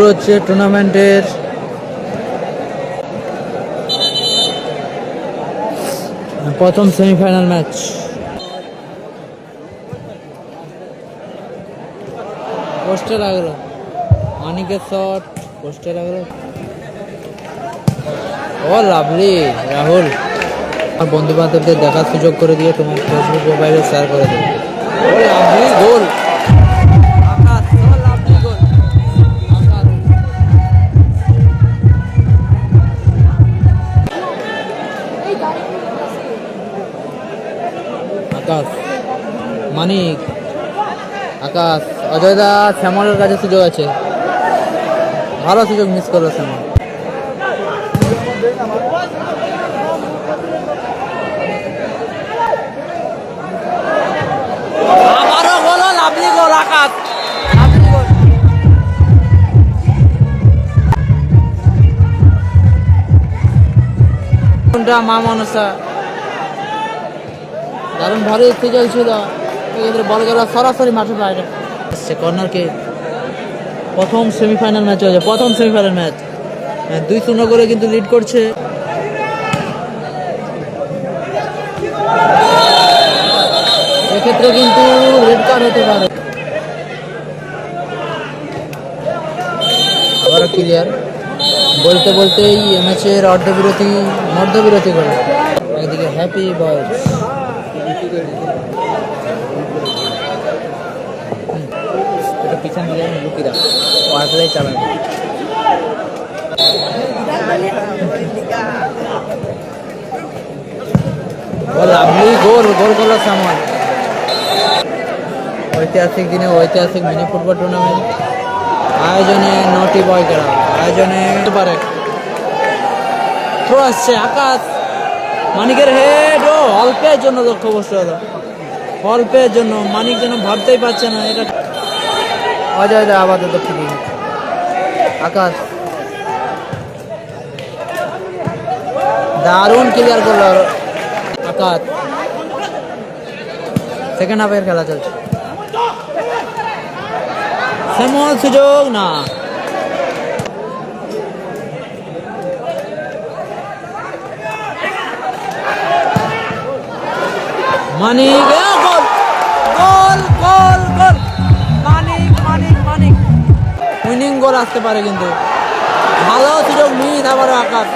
হচ্ছে টুর্নামেন্টের প্রথম সেমিফাইনাল ম্যাচ। পোস্টে লাগলো মানিকের শট, পোস্টে লাগলো। ও লাভলি রাহুল, আমার বন্ধু বান্ধবদের দেখার সুযোগ করে দিয়ে তোমার ফেসবুক প্রোফাইলে শেয়ার করে দেবে। লাভলি গোল, আকাশ মানিক, আকাশ, অজয় দা, শ্যামলের কাছে সুযোগ আছে, ভালো সুযোগ মিস করলো শ্যামল। আবারও গোল, লাভলি গোল, আকাশ লাভলি গোল। মা মনসা দারুণ ভালো ইচ্ছে চলছিল, বল গেল সরাসরি মাঠের বাইরে। কর্নারকে প্রথম সেমিফাইনাল ম্যাচ হয়েছে, প্রথম সেমিফাইনাল ম্যাচ 2-0 করে কিন্তু লিড করছে। এক্ষেত্রে কিন্তু রেড কার্ড হতে পারে। আবারও ক্লিয়ার, বলতে বলতেই ম্যাচের মধ্যবিরতি করে। একদিকে হ্যাপি বয়স, পিছন দিকে লুকিরা ও আসলেই চালাবে। লাভলি গোল করলো শ্যামল। ঐতিহাসিক দিনে ঐতিহাসিক মিনি ফুটবল টুর্নামেন্ট আয়োজনে নটি বয় খেলা আয়োজনে পারে। থ্রো আসছে, আকাশ মানিকের হেড, ও অল্পের জন্য লক্ষ্যবস্তু হলো, অল্পের জন্য মানিক যেন ভাবতেই পারছে না। এটা অজয় দা আপাতত ফিরি, আকাশ দারুণ ক্লিয়ার করলো আকাশ। সেকেন্ড হাফের খেলা চলছে, শ্যামল সুযোগ না, মানিক গোল গোল গোল গোল, মানিক মানিক মানিক উইনিং গোল আসতে পারে, কিন্তু ভালো সুযোগ মিস। আবারও আকাশ,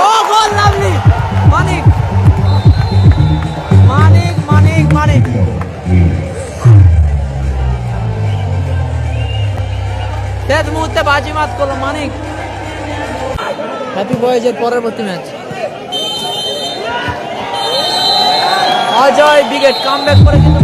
ও গোল লাভলি, মানিক মানিক মানিক মানিক শেষ মুহূর্তে বাজিমাত করলো মানিক। হ্যাপি বয়েজের পরবর্তী ম্যাচ, অজয় ব্রিগেড কামব্যাক করে কিন্তু